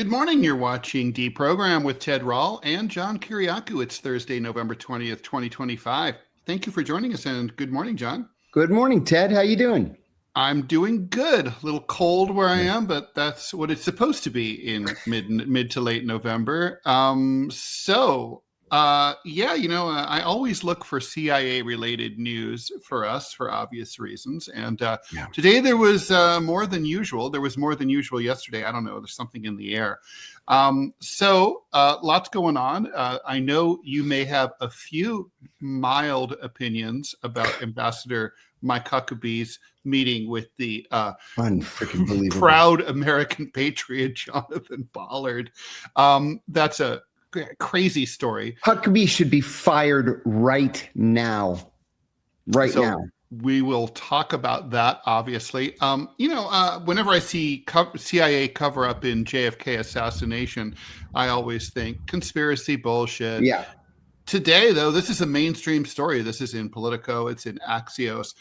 Good morning. You're watching DeProgram with Ted Rall and John Kiriakou. It's Thursday, November 20th, 2025. Thank you for joining us, and good morning, John. Good morning, Ted. How you doing? I'm doing good. A little cold where I am, but that's what it's supposed to be in mid to late November. I always look for CIA-related news for us for obvious reasons. And today there was more than usual. There was more than usual yesterday. I don't know. There's something in the air. Lots going on. I know you may have a few mild opinions about Ambassador Mike Huckabee's meeting with the proud American patriot Jonathan Pollard. That's a crazy story. Huckabee should be fired right now. Now. We will talk about that, obviously. Whenever I see CIA cover up in JFK assassination, I always think conspiracy bullshit. Yeah. Today, though, this is a mainstream story. This is in Politico. It's in Axios.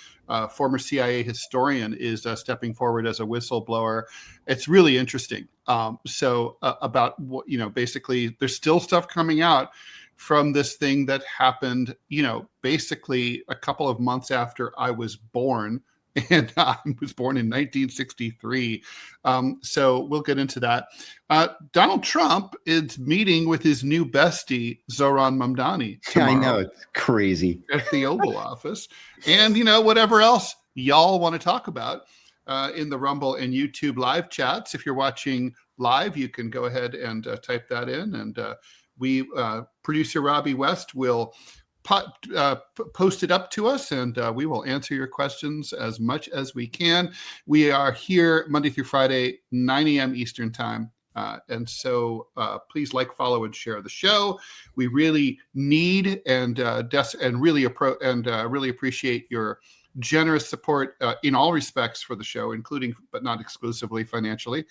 Former CIA historian is stepping forward as a whistleblower. It's really interesting. About what, basically there's still stuff coming out from this thing that happened, basically a couple of months after I was born. And I was born in 1963. So we'll get into that. Donald Trump is meeting with his new bestie, Zohran Mamdani, tomorrow. I know, it's crazy. At the Oval Office. And, whatever else y'all want to talk about in the Rumble and YouTube live chats. If you're watching live, you can go ahead and type that in. And producer Robbie West will post it up to us, and we will answer your questions as much as we can. We are here Monday through Friday, 9 a.m. Eastern time. And so please follow, and share the show. We really need and really appreciate your generous support in all respects for the show, including but not exclusively financially.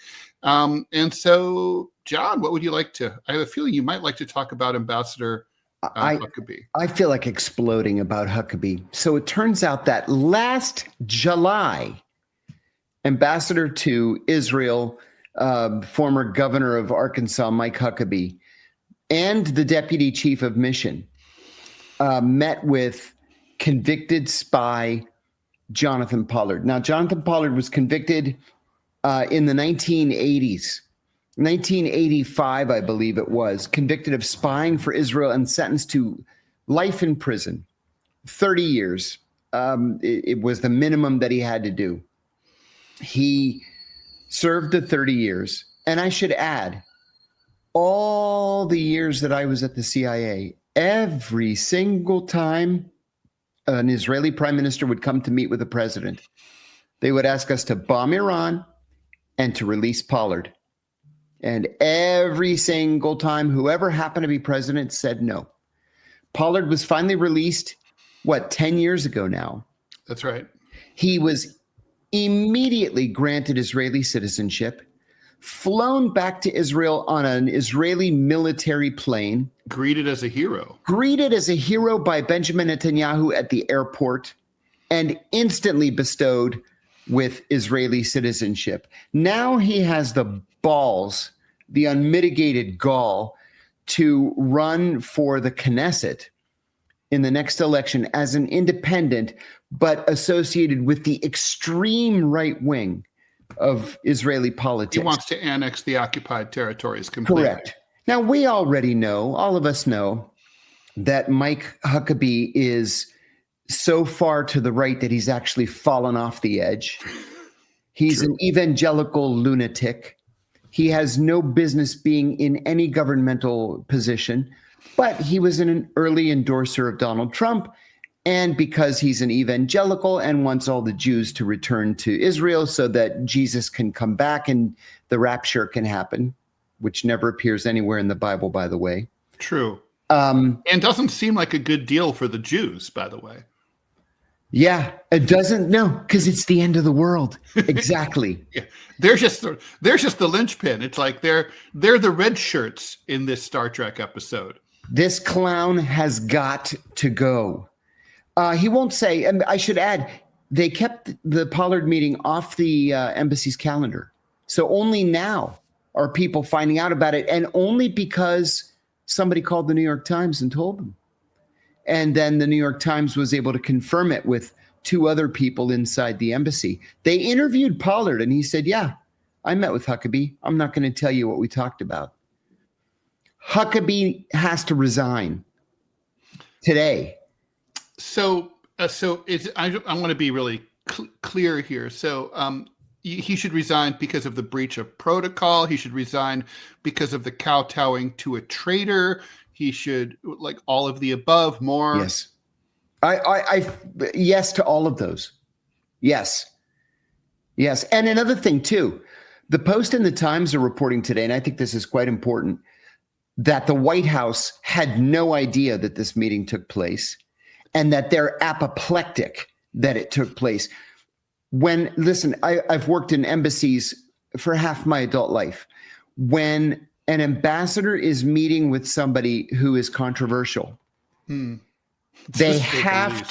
And so, John, what would you like to? I have a feeling you might like to talk about Ambassador Huckabee. I feel like exploding about Huckabee. So it turns out that last July, Ambassador to Israel, former governor of Arkansas, Mike Huckabee, and the deputy chief of mission met with convicted spy Jonathan Pollard. Now, Jonathan Pollard was convicted in the 1980s. 1985, I believe it was, convicted of spying for Israel and sentenced to life in prison, 30 years. It was the minimum that he had to do. He served the 30 years. And I should add, all the years that I was at the CIA, every single time an Israeli prime minister would come to meet with the president, they would ask us to bomb Iran and to release Pollard. And every single time, whoever happened to be president said no. Pollard was finally released, 10 years ago now? That's right. He was immediately granted Israeli citizenship, flown back to Israel on an Israeli military plane. Greeted as a hero. Greeted as a hero by Benjamin Netanyahu at the airport, and instantly bestowed with Israeli citizenship. Now he has the balls, the unmitigated gall, to run for the Knesset in the next election as an independent, but associated with the extreme right wing of Israeli politics. He wants to annex the occupied territories completely. Correct. Now, we already know, all of us know, that Mike Huckabee is so far to the right that he's actually fallen off the edge. He's an evangelical lunatic. He has no business being in any governmental position, but he was an early endorser of Donald Trump. And because he's an evangelical and wants all the Jews to return to Israel so that Jesus can come back and the rapture can happen, which never appears anywhere in the Bible, by the way. True. And doesn't seem like a good deal for the Jews, by the way. Yeah, it doesn't. No, because it's the end of the world. Exactly. Yeah. They're just the linchpin. It's like they're the red shirts in this Star Trek episode. This clown has got to go. He won't say. And I should add, they kept the Pollard meeting off the embassy's calendar. So only now are people finding out about it, and only because somebody called the New York Times and told them. And then the New York Times was able to confirm it with 2 other people inside the embassy. They interviewed Pollard, and he said, yeah, I met with Huckabee. I'm not going to tell you what we talked about. Huckabee has to resign today. So I want to be really clear here. So he should resign because of the breach of protocol. He should resign because of the kowtowing to a traitor. He should, like, all of the above, more. Yes. I yes to all of those. Yes. Yes. And another thing too, the Post and the Times are reporting today, and I think this is quite important, that the White House had no idea that this meeting took place and that they're apoplectic that it took place. Listen, I've worked in embassies for half my adult life. When an ambassador is meeting with somebody who is controversial, they have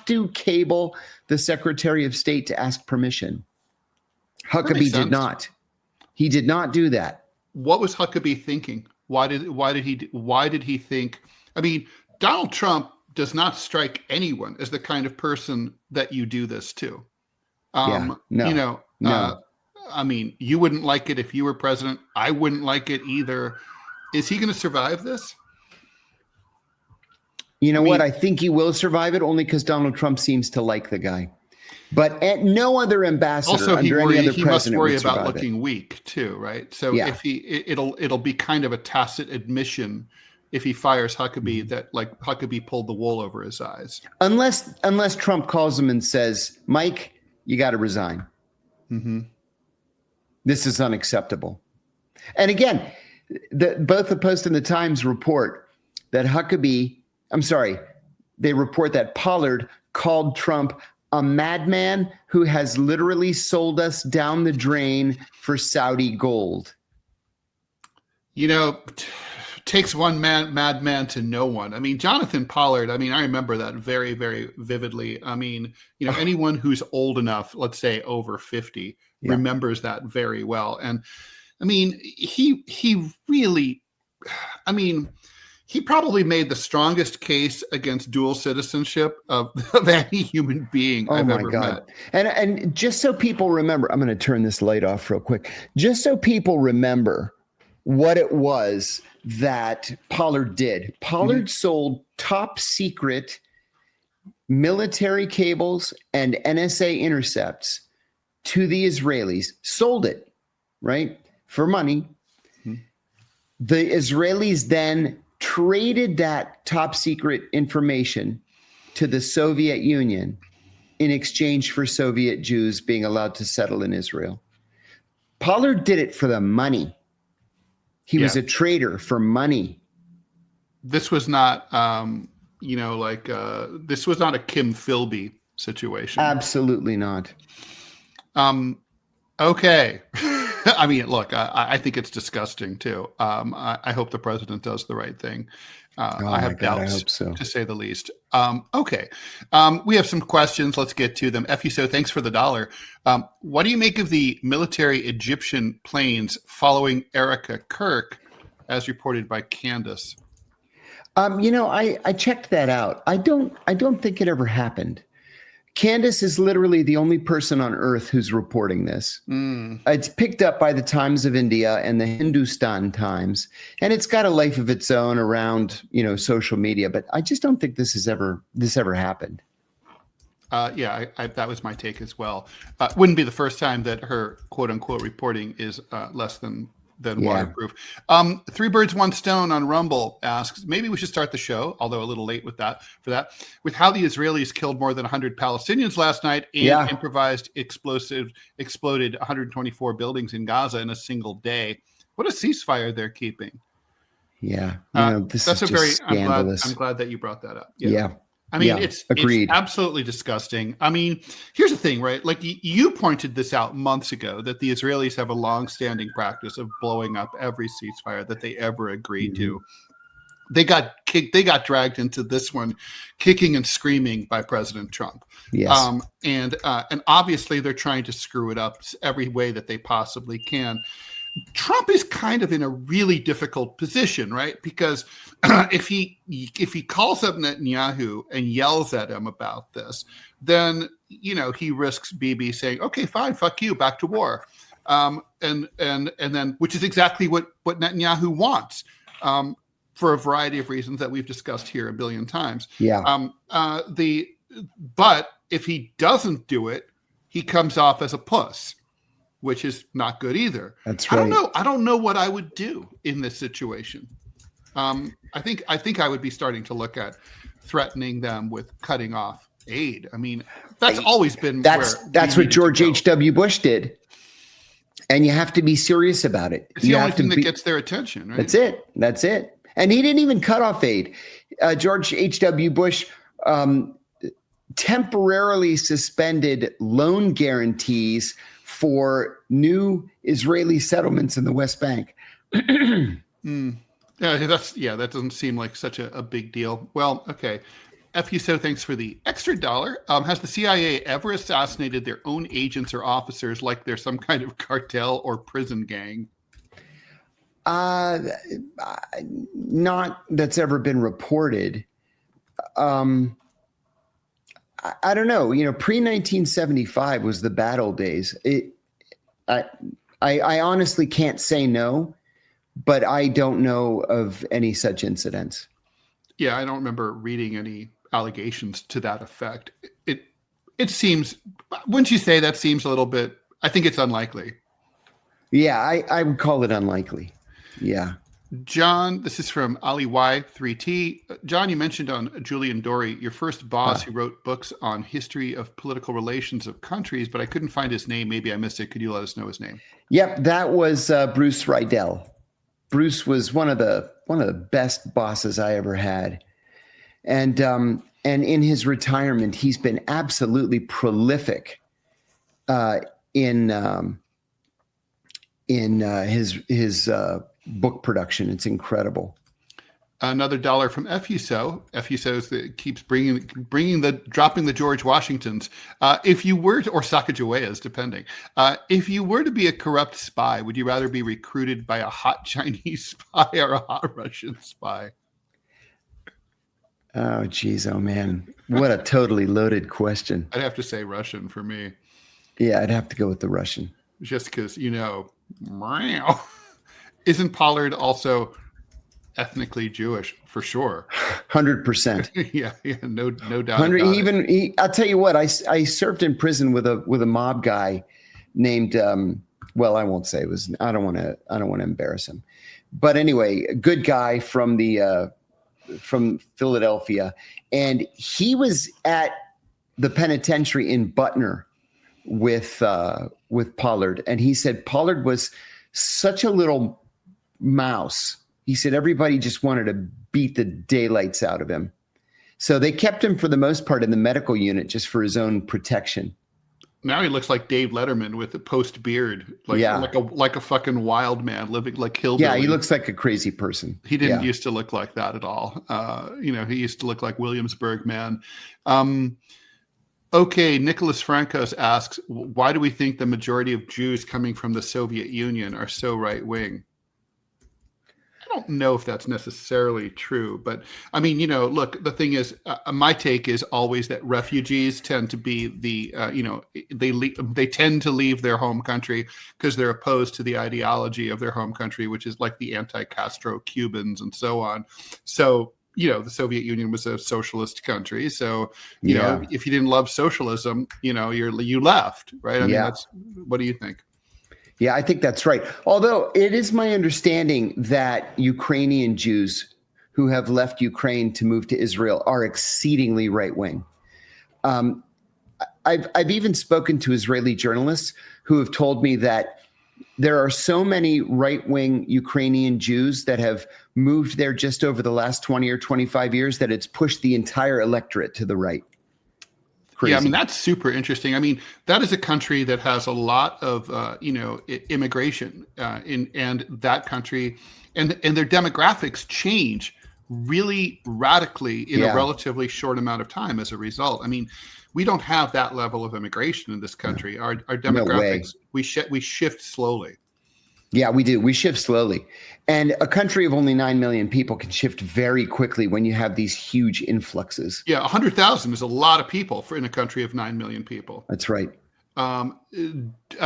to cable the Secretary of State to ask permission. Huckabee did not. He did not do that. What was Huckabee thinking? Why did he think? I mean, Donald Trump does not strike anyone as the kind of person that you do this to. No. I mean, you wouldn't like it if you were president. I wouldn't like it either. Is he going to survive this? You know what? I think he will survive it only because Donald Trump seems to like the guy. But no other ambassador also, under any other he president must worry would about survive looking weak too, right? So if it'll be kind of a tacit admission if he fires Huckabee that, like, Huckabee pulled the wool over his eyes. Unless Trump calls him and says, Mike, you got to resign. Mm-hmm. This is unacceptable. And again, both the Post and the Times report that they report that Pollard called Trump a madman who has literally sold us down the drain for Saudi gold. You know, takes one madman to know one. I mean, Jonathan Pollard, I mean, I remember that very, very vividly. I mean, you know, anyone who's old enough, let's say over 50, remembers that very well. And I mean, he really, I mean, he probably made the strongest case against dual citizenship of any human being I've ever met. And just so people remember, I'm going to turn this light off real quick. Just so people remember what it was that Pollard did. Pollard sold top secret military cables and NSA intercepts to the Israelis, sold it, right, for money. The Israelis then traded that top secret information to the Soviet Union in exchange for Soviet Jews being allowed to settle in Israel. Pollard did it for the money. He was a traitor for money. This was not, this was not a Kim Philby situation. Absolutely not. Okay. I mean, look, I think it's disgusting too. I hope the president does the right thing. I have doubts, I hope so, to say the least. Okay. We have some questions. Let's get to them. FUSO, thanks for the $1. What do you make of the military Egyptian planes following Erica Kirk, as reported by Candace? I checked that out. I don't think it ever happened. Candace is literally the only person on earth who's reporting this. It's picked up by the Times of India and the Hindustan Times, and it's got a life of its own around, social media. But I just don't think this ever happened. That was my take as well. Wouldn't be the first time that her quote unquote reporting is less than waterproof. Three Birds, One Stone on Rumble asks, maybe we should start the show, although a little late with that, with how the Israelis killed more than 100 Palestinians last night and improvised exploded 124 buildings in Gaza in a single day. What a ceasefire they're keeping. Yeah. This is scandalous. I'm glad that you brought that up. Yeah. I mean, it's absolutely disgusting. I mean, here's the thing, right? Like you pointed this out months ago, that the Israelis have a long-standing practice of blowing up every ceasefire that they ever agreed to. They got dragged into this one, kicking and screaming by President Trump. Yes. And obviously they're trying to screw it up every way that they possibly can. Trump is kind of in a really difficult position, right? Because if he calls up Netanyahu and yells at him about this, then he risks Bibi saying, "Okay, fine, fuck you, back to war," and then which is exactly what Netanyahu wants, for a variety of reasons that we've discussed here a billion times. Yeah. But if he doesn't do it, he comes off as a puss, which is not good either. That's right. I don't know what I would do in this situation. I think I would be starting to look at threatening them with cutting off aid. I mean, that's always been that's what George H.W. Bush did. And you have to be serious about it. It's the only thing that gets their attention, right? That's it. And he didn't even cut off aid. George H.W. Bush temporarily suspended loan guarantees for new Israeli settlements in the West Bank. Yeah, that doesn't seem like such a big deal. Well, okay. FUSO, thanks for the extra dollar. Has the CIA ever assassinated their own agents or officers like they're some kind of cartel or prison gang? Not that's ever been reported. I don't know. Pre-1975 was the bad old days. I honestly can't say no, but I don't know of any such incidents. Yeah, I don't remember reading any allegations to that effect. It seems, wouldn't you say that seems a little bit, I think it's unlikely. Yeah, I would call it unlikely. Yeah. John, this is from Ali Y3T. John, you mentioned on Julian Dorey, your first boss who wrote books on history of political relations of countries, but I couldn't find his name. Maybe I missed it. Could you let us know his name? Yep, that was Bruce Rydell. Bruce was one of the best bosses I ever had. And in his retirement, he's been absolutely prolific in his book production. It's incredible. Another dollar from FUSO. FUSO that keeps dropping the George Washingtons. If you were to, or Sacagaweas, depending. If you were to be a corrupt spy, would you rather be recruited by a hot Chinese spy or a hot Russian spy? Oh, geez. Oh, man. What a totally loaded question. I'd have to say Russian for me. Yeah, I'd have to go with the Russian. Just because, isn't Pollard also ethnically Jewish for sure? 100%. yeah, no doubt. I'll tell you what, I served in prison with a mob guy named, well, I won't say it was, I don't want to embarrass him, but anyway, a good guy from Philadelphia. And he was at the penitentiary in Butner with Pollard. And he said Pollard was such a little mouse. He said everybody just wanted to beat the daylights out of him. So they kept him for the most part in the medical unit just for his own protection. Now he looks like Dave Letterman with a post beard, like a fucking wild man living like hillbilly. Yeah, he looks like a crazy person. He didn't used to look like that at all. He used to look like Williamsburg man. Okay, Nicholas Francos asks, why do we think the majority of Jews coming from the Soviet Union are so right wing? I don't know if that's necessarily true, but I mean, look, the thing is, my take is always that refugees tend to be they tend to leave their home country because they're opposed to the ideology of their home country, which is like the anti-Castro Cubans and so on. So, the Soviet Union was a socialist country. So, if you didn't love socialism, you left, right? I mean, what do you think? Yeah, I think that's right. Although it is my understanding that Ukrainian Jews who have left Ukraine to move to Israel are exceedingly right-wing. I've even spoken to Israeli journalists who have told me that there are so many right-wing Ukrainian Jews that have moved there just over the last 20 or 25 years that it's pushed the entire electorate to the right. Crazy. Yeah, I mean, that's super interesting. I mean, that is a country that has a lot of, immigration and that country and their demographics change really radically in a relatively short amount of time as a result. I mean, we don't have that level of immigration in this country. Our demographics, we shift slowly. Yeah, we do. We shift slowly. And a country of only 9 million people can shift very quickly when you have these huge influxes. Yeah, 100,000 is a lot of people in a country of 9 million people. That's right. A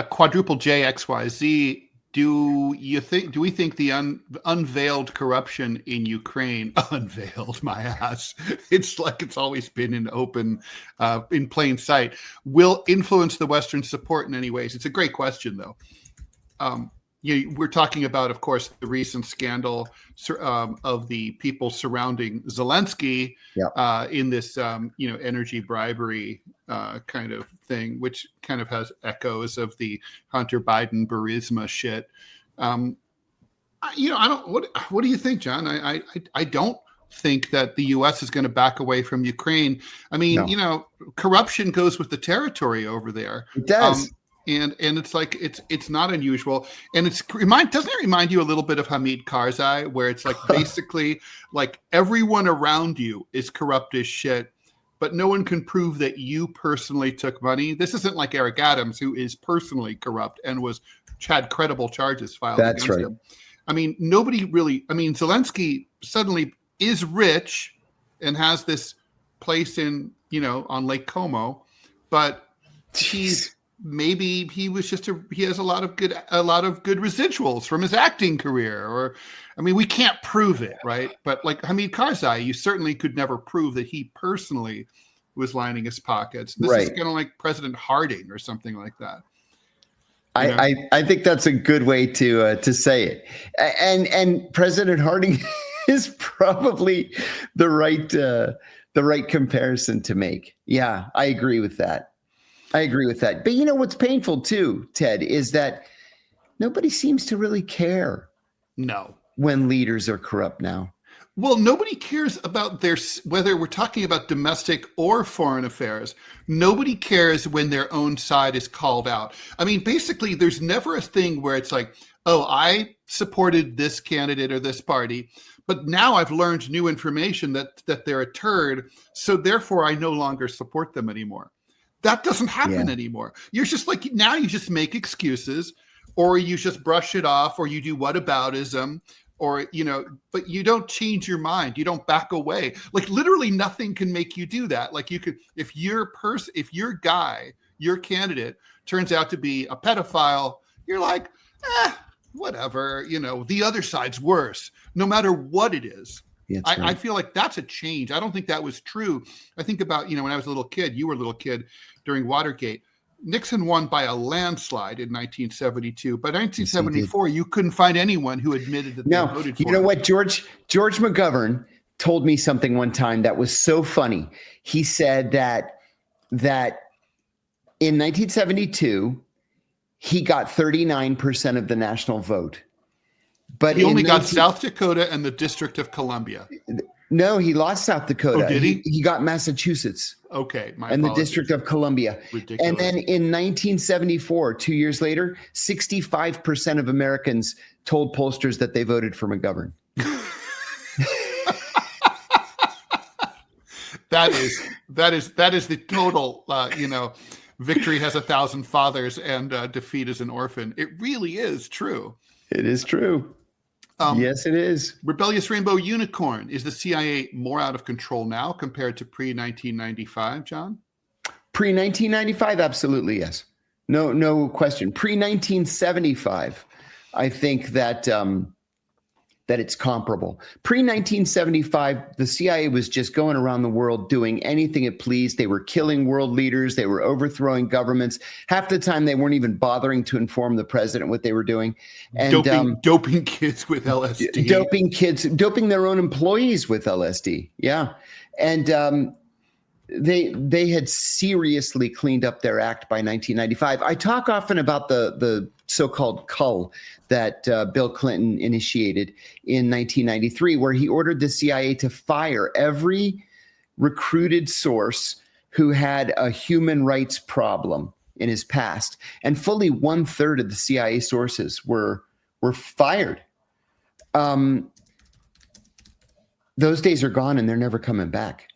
quadruple JXYZ. Do we think the unveiled corruption in Ukraine, unveiled my ass, it's like it's always been in open, in plain sight, will influence the Western support in any ways? It's a great question, though. We're talking about, of course, the recent scandal of the people surrounding Zelensky in this, energy bribery kind of thing, which kind of has echoes of the Hunter Biden Burisma shit. I don't. What do you think, John? I don't think that the U.S. is going to back away from Ukraine. I mean, no. Corruption goes with the territory over there. It does. And it's like it's not unusual, and doesn't it remind you a little bit of Hamid Karzai, where it's like basically like everyone around you is corrupt as shit, but no one can prove that you personally took money. This isn't like Eric Adams, who is personally corrupt and had credible charges filed against him. I mean, nobody really. I mean, Zelensky suddenly is rich and has this place on Lake Como, but maybe he has a lot of good residuals from his acting career, or I mean, we can't prove it, right? But like Hamid Karzai, you certainly could never prove that he personally was lining his pockets. This is kind of like President Harding or something like that. I think that's a good way to say it. And President Harding is probably the right comparison to make. Yeah, I agree with that. But you know what's painful too, Ted, is that nobody seems to really care. No. When leaders are corrupt now. Well, nobody cares about whether we're talking about domestic or foreign affairs. Nobody cares when their own side is called out. I mean, basically, there's never a thing where it's like, oh, I supported this candidate or this party, but now I've learned new information that they're a turd, so therefore I no longer support them anymore. That doesn't happen anymore. You're just like, now you just make excuses, or you just brush it off, or you do whataboutism, or, but you don't change your mind. You don't back away. Like literally nothing can make you do that. Like you could, if your candidate turns out to be a pedophile, you're like, whatever, the other side's worse, no matter what it is. I feel like that's a change. I don't think that was true. I think about, when I was a little kid, you were a little kid during Watergate. Nixon won by a landslide in 1972. By 1974, you couldn't find anyone who admitted that they voted for him. You know what? George McGovern told me something one time that was so funny. He said that in 1972, he got 39% of the national vote. But he only got South Dakota and the District of Columbia. No, he lost South Dakota. Oh, did he? He got Massachusetts. Okay, and the District of Columbia. Ridiculous. And then in 1974, 2 years later, 65% of Americans told pollsters that they voted for McGovern. That is the total. Victory has 1,000 fathers and defeat is an orphan. It really is true. It is true. Yes, it is. Rebellious Rainbow Unicorn. Is the CIA more out of control now compared to pre-1995, John? Pre-1995, absolutely, yes. No question. Pre-1975, I think that it's comparable. Pre-1975, the CIA was just going around the world doing anything it pleased. They were killing world leaders. They were overthrowing governments. Half the time, they weren't even bothering to inform the president what they were doing. And doping kids with LSD. Doping their own employees with LSD. Yeah. And they had seriously cleaned up their act by 1995. I talk often about the so-called cull that Bill Clinton initiated in 1993, where he ordered the CIA to fire every recruited source who had a human rights problem in his past. And fully 1/3 of the CIA sources were fired. Those days are gone and they're never coming back.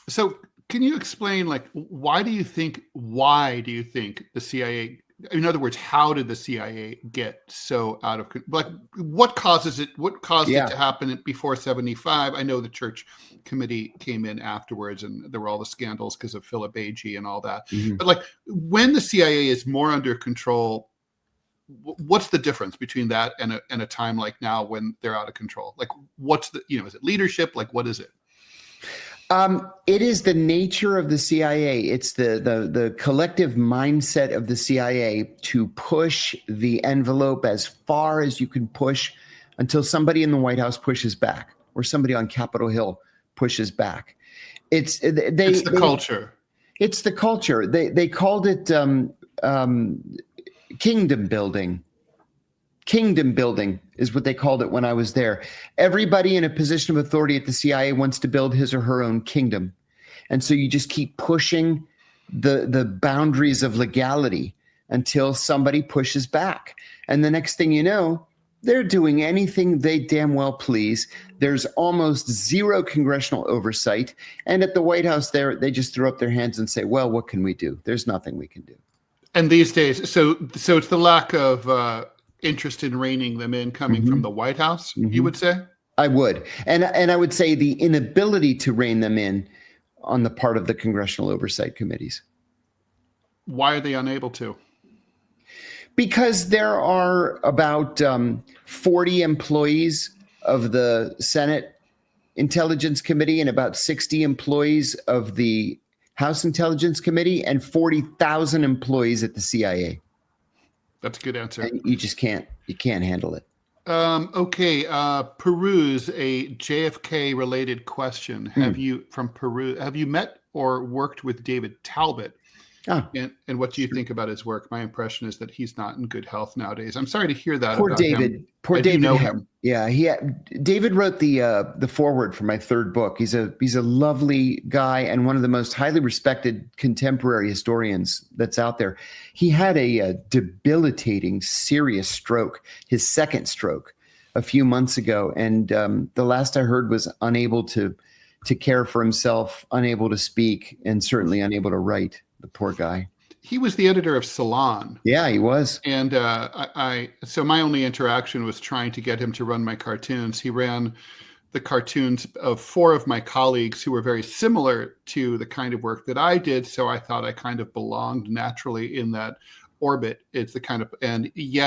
So can you explain, like, why do you think the CIA in other words, how did the CIA get so out of, like, what causes it? What caused it to happen before 75? I know the Church Committee came in afterwards, and there were all the scandals because of Philip Agee and all that. But like, when the CIA is more under control, what's the difference between that and a time like now when they're out of control? Like, what's the, is it leadership? Like, what is it? It is the nature of the CIA. It's the collective mindset of the CIA to push the envelope as far as you can push until somebody in the White House pushes back, or somebody on Capitol Hill pushes back. It's the culture. It's the culture. They called it kingdom building. Kingdom building is what they called it when I was there. Everybody in a position of authority at the CIA wants to build his or her own kingdom. And so you just keep pushing the boundaries of legality until somebody pushes back. And the next thing you know, they're doing anything they damn well please. There's almost zero congressional oversight. And at the White House there, they just throw up their hands and say, well, what can we do? There's nothing we can do. And these days, so it's the lack of interest in reining them in coming from the White House, you would say? I would. And I would say the inability to rein them in on the part of the congressional oversight committees. Why are they unable to? Because there are about 40 employees of the Senate Intelligence Committee and about 60 employees of the House Intelligence Committee and 40,000 employees at the CIA. That's a good answer. And you just can't handle it. Okay. Peruse a JFK related question. Have you met or worked with David Talbot? And what do you think about his work? My impression is that he's not in good health nowadays. I'm sorry to hear that. Poor about David. Him. Poor I David. know him. Yeah, David wrote the foreword for my third book. He's a lovely guy and one of the most highly respected contemporary historians that's out there. He had a debilitating, serious stroke, his second stroke, a few months ago, and the last I heard was unable to care for himself, unable to speak, and certainly unable to write. The poor guy. He was the editor of Salon. Yeah, he was. And so my only interaction was trying to get him to run my cartoons. He ran the cartoons of 4 of my colleagues who were very similar to the kind of work that I did. So I thought I kind of belonged naturally in that orbit. It's the kind of, and he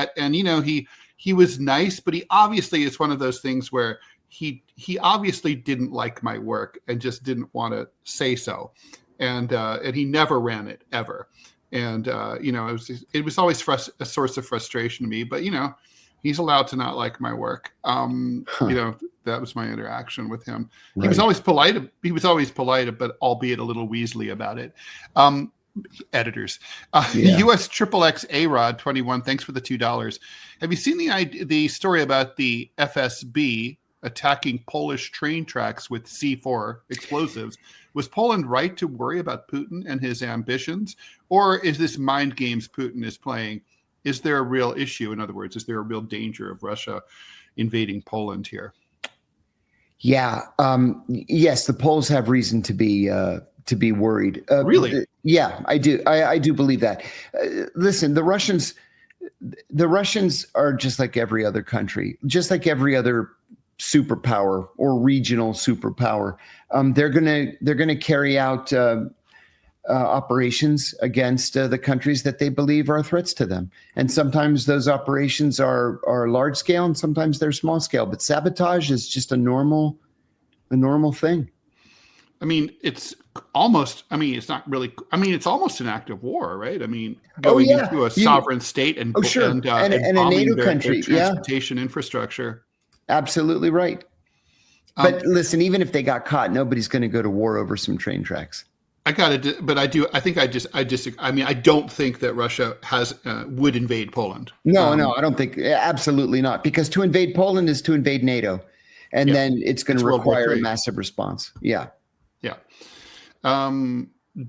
was nice, but he obviously is one of those things where he obviously didn't like my work and just didn't want to say so. And he never ran it ever. And, it was always a source of frustration to me, but, he's allowed to not like my work. That was my interaction with him. Right. He was always polite, but albeit a little weaselly about it. Editors, US XXX A-Rod 21. Thanks for the $2. Have you seen the story about the FSB attacking Polish train tracks with C4 explosives? Was Poland right to worry about Putin and his ambitions? Or is this mind games Putin is playing? Is there a real issue? In other words, is there a real danger of Russia invading Poland here? Yeah. Yes, the Poles have reason to be worried. Really? Yeah, I do. I do believe that. Listen, the Russians are just like every other country, just like every other superpower or regional superpower. They're gonna carry out operations against the countries that they believe are threats to them, and sometimes those operations are large scale, and sometimes they're small scale. But sabotage is just a normal thing. I mean, it's almost. I mean, it's not really. I mean, it's almost an act of war, right? I mean, going into a sovereign state and and a bombing NATO their country, transportation infrastructure. Absolutely right. But listen, even if they got caught, nobody's going to go to war over some train tracks. I don't think that Russia would invade Poland. No, I don't think. Absolutely not. Because to invade Poland is to invade NATO, and then it's going to require a massive response. Yeah.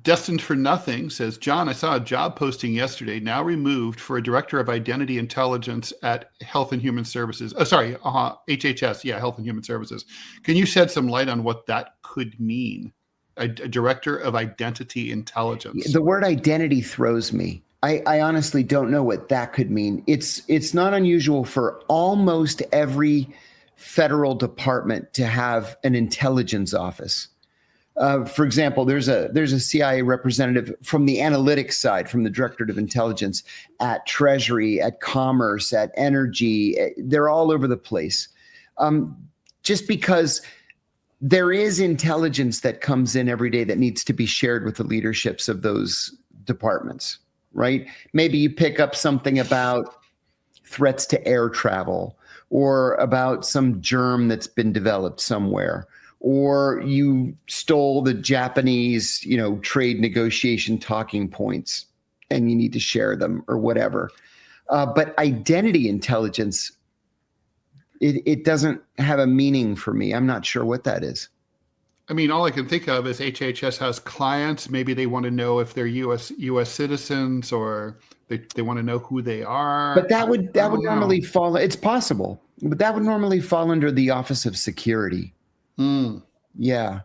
Destined for Nothing says, John, I saw a job posting yesterday, now removed, for a director of identity intelligence at Health and Human Services. HHS. Yeah, Health and Human Services. Can you shed some light on what that could mean? A director of identity intelligence. The word identity throws me. I honestly don't know what that could mean. It's not unusual for almost every federal department to have an intelligence office. For example, there's a CIA representative from the analytics side, from the Directorate of Intelligence, at Treasury, at Commerce, at Energy. They're all over the place. Just because there is intelligence that comes in every day that needs to be shared with the leaderships of those departments, right? Maybe you pick up something about threats to air travel, or about some germ that's been developed somewhere, or you stole the Japanese, trade negotiation talking points and you need to share them or whatever. But identity intelligence, it doesn't have a meaning for me. I'm not sure what that is. I mean, all I can think of is HHS has clients. Maybe they want to know if they're U.S. citizens, or they want to know who they are. But that would normally fall. It's possible, but that would normally fall under the Office of Security. Yeah.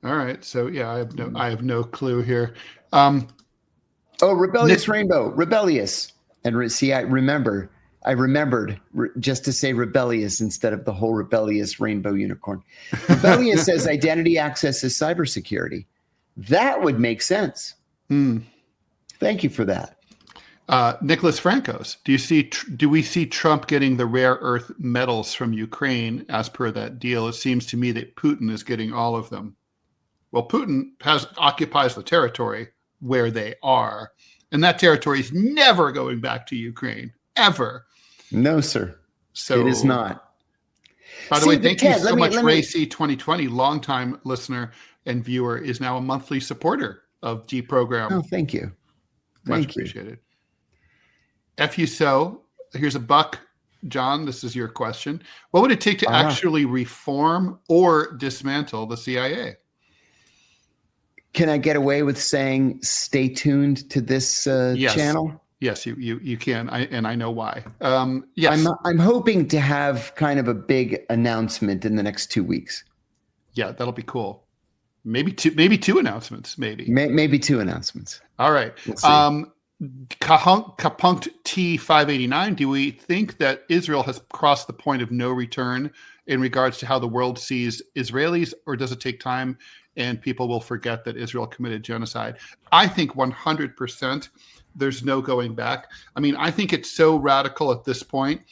All right. So yeah, I have no clue here. Rebellious Rainbow, rebellious, and see, I remembered just to say rebellious instead of the whole rebellious rainbow unicorn. Rebellious says identity access is cybersecurity. That would make sense. Thank you for that. Nicholas Francos, do we see Trump getting the rare earth metals from Ukraine as per that deal? It seems to me that Putin is getting all of them. Well, Putin occupies the territory where they are, and that territory is never going back to Ukraine, ever. No, sir. So it is not. By the way, thank you so much, Racy 2020, longtime listener and viewer, is now a monthly supporter of DeProgram. Oh, thank you. Much appreciated. FU so, here's a buck. John, this is your question. What would it take to actually reform or dismantle the CIA? Can I get away with saying stay tuned to this channel? Yes, you can, and I know why. Yes, I'm hoping to have kind of a big announcement in the next 2 weeks. Yeah, that'll be cool. Maybe two announcements. Maybe two announcements. All right. Kapunkt T589. Do we think that Israel has crossed the point of no return in regards to how the world sees Israelis, or does it take time and people will forget that Israel committed genocide? I think 100%. There's no going back. I mean, I think it's so radical at this point.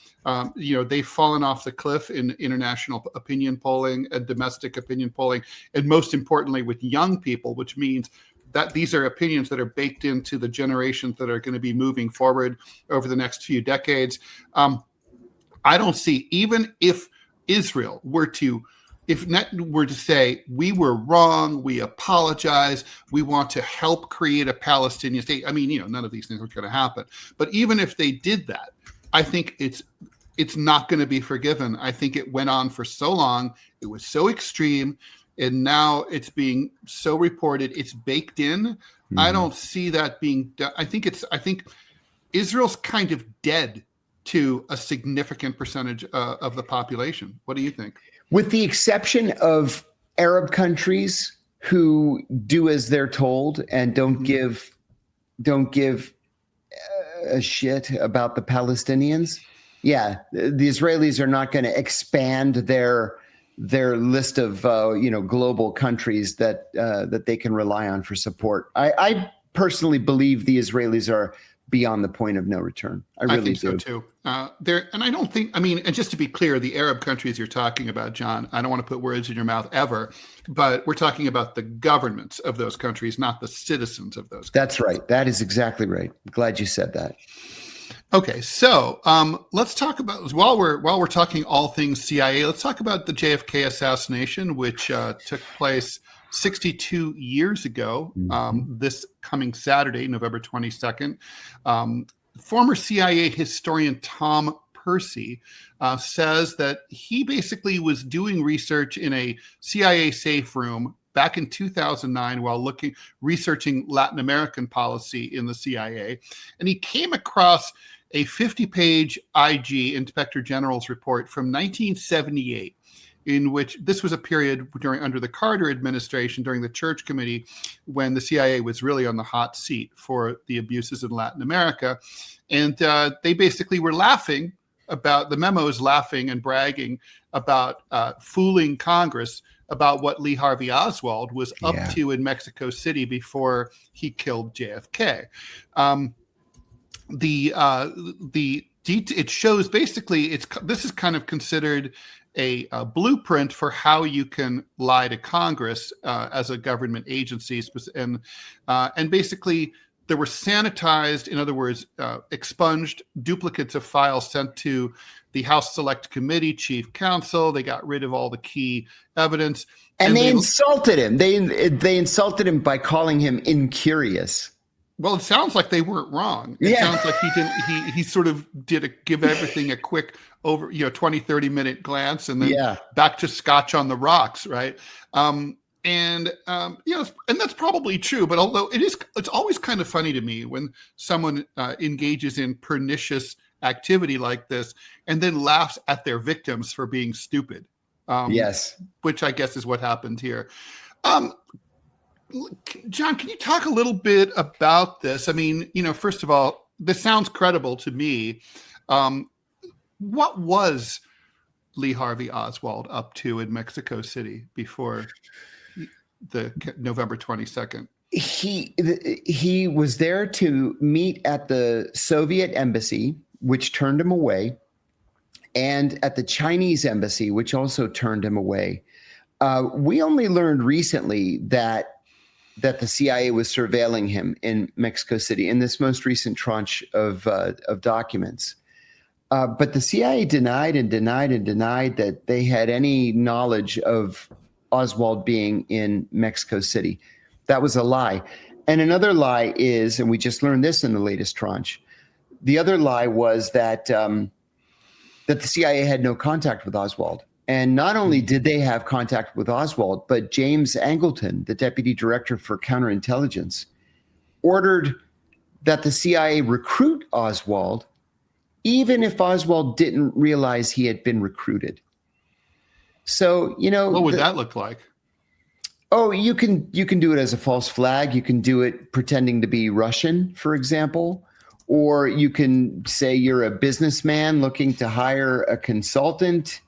They've fallen off the cliff in international opinion polling and domestic opinion polling, and most importantly with young people, which means that these are opinions that are baked into the generations that are going to be moving forward over the next few decades. I don't see, even if Israel were to say, we were wrong, we apologize, we want to help create a Palestinian state. I mean, none of these things are going to happen. But even if they did that, I think it's not going to be forgiven. I think it went on for so long. It was so extreme. And now it's being so reported. It's baked in. I don't see that being done. I think Israel's kind of dead to a significant percentage of the population. What do you think? With the exception of Arab countries who do as they're told and don't give a shit about the Palestinians. Yeah, the Israelis are not going to expand their list of global countries that they can rely on for support. I personally believe the Israelis are beyond the point of no return. I really think so too. And I don't think, and just to be clear, the Arab countries you're talking about, John, I don't want to put words in your mouth ever, but we're talking about the governments of those countries, not the citizens of those countries. That's right. That is exactly right. I'm glad you said that. Okay, so let's talk about, while we're talking all things CIA, let's talk about the JFK assassination, which took place 62 years ago, this coming Saturday, November 22nd. Former CIA historian Tom Pearcy says that he basically was doing research in a CIA safe room back in 2009 while researching Latin American policy in the CIA. And he came across a 50-page IG Inspector General's report from 1978. in which this was a period under the Carter administration, during the Church Committee, when the CIA was really on the hot seat for the abuses in Latin America. And they basically were laughing about the memos, laughing and bragging about fooling Congress about what Lee Harvey Oswald was up to in Mexico City before he killed JFK. It shows basically this is kind of considered a blueprint for how you can lie to Congress as a government agency, and basically there were sanitized, in other words, expunged duplicates of files sent to the House Select Committee, Chief Counsel. They got rid of all the key evidence, and they insulted him. They insulted him by calling him incurious. Well, it sounds like they weren't wrong. It sounds like he sort of give everything a quick 20, 30 minute glance and then back to Scotch on the rocks. Right. And that's probably true. But although it's always kind of funny to me when someone engages in pernicious activity like this and then laughs at their victims for being stupid. Which I guess is what happened here. John, can you talk a little bit about this? I mean, first of all, this sounds credible to me. What was Lee Harvey Oswald up to in Mexico City before the November 22nd? He was there to meet at the Soviet embassy, which turned him away, and at the Chinese embassy, which also turned him away. We only learned recently that the CIA was surveilling him in Mexico City in this most recent tranche of documents. But the CIA denied that they had any knowledge of Oswald being in Mexico City. That was a lie. And another lie is, and we just learned this in the latest tranche, the other lie was that the CIA had no contact with Oswald. And not only did they have contact with Oswald, but James Angleton, the deputy director for counterintelligence, ordered that the CIA recruit Oswald, even if Oswald didn't realize he had been recruited. So, what would that look like? Oh, you can do it as a false flag. You can do it pretending to be Russian, for example, or you can say you're a businessman looking to hire a consultant.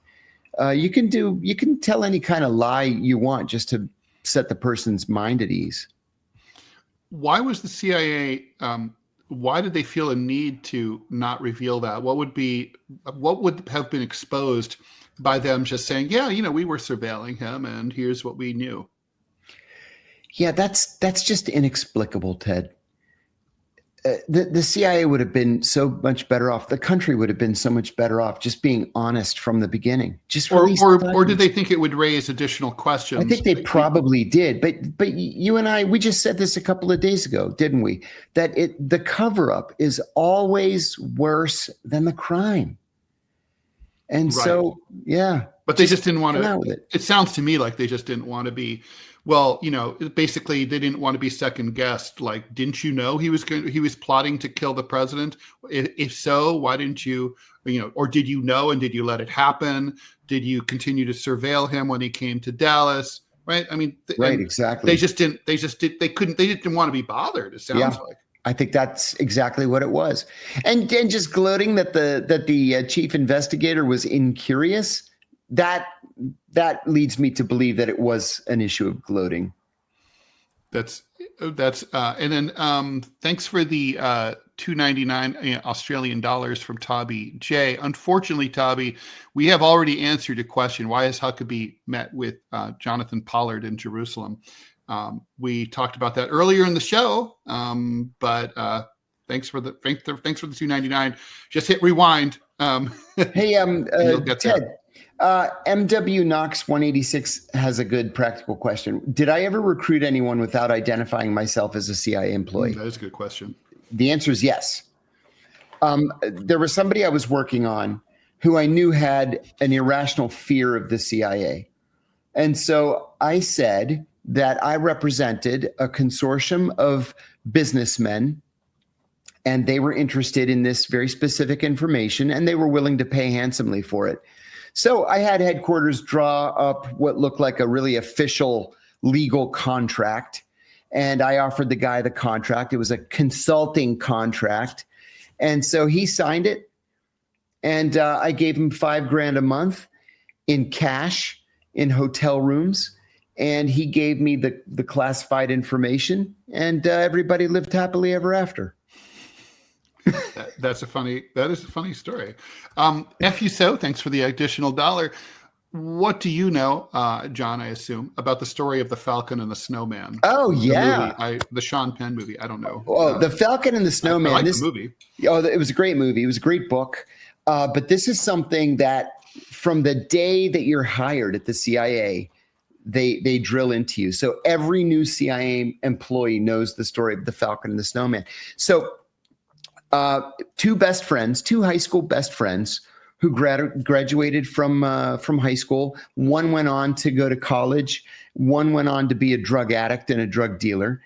You can tell any kind of lie you want just to set the person's mind at ease. Why was the CIA, why did they feel a need to not reveal that? What would have been exposed by them just saying, we were surveilling him and here's what we knew? Yeah, that's just inexplicable, Ted. The CIA would have been so much better off. The country would have been so much better off just being honest from the beginning. Or did they think it would raise additional questions? I think they probably did. But you and I, we just said this a couple of days ago, didn't we? That the cover-up is always worse than the crime. And so, But they just didn't want to. It sounds to me like they just didn't want to be. Well, basically they didn't want to be second guessed. Like, didn't you know he was plotting to kill the president? If so, why didn't you, or did you know and did you let it happen? Did you continue to surveil him when he came to Dallas? Right. I mean, exactly. They didn't want to be bothered. It sounds like. I think that's exactly what it was. And just gloating that the chief investigator was incurious, that leads me to believe that it was an issue of gloating. That's and then thanks for the $2.99 Australian dollars from Tabby J. Unfortunately, Tabby, we have already answered your question. Why is Huckabee met with Jonathan Pollard in Jerusalem? We talked about that earlier in the show, but thanks for the $2.99. Just hit rewind. Hey, Ted. MW Knox 186 has a good practical question. Did I ever recruit anyone without identifying myself as a CIA employee? That is a good question. The answer is yes. There was somebody I was working on who I knew had an irrational fear of the CIA. And so I said that I represented a consortium of businessmen, and they were interested in this very specific information, and they were willing to pay handsomely for it. So I had headquarters draw up what looked like a really official legal contract. And I offered the guy the contract. It was a consulting contract. And so he signed it. And I gave him $5,000 a month in cash in hotel rooms. And he gave me the classified information. And everybody lived happily ever after. That is a funny story. F you so, thanks for the additional $1. What do you know, John, I assume, about the story of the Falcon and the Snowman? Oh, yeah. The Sean Penn movie. I don't know. Oh, the Falcon and the Snowman. I like the movie. Oh, it was a great movie. It was a great book. But this is something that from the day that you're hired at the CIA, they drill into you. So every new CIA employee knows the story of the Falcon and the Snowman. So two high school best friends who graduated from high school. One went on to go to college. One went on to be a drug addict and a drug dealer.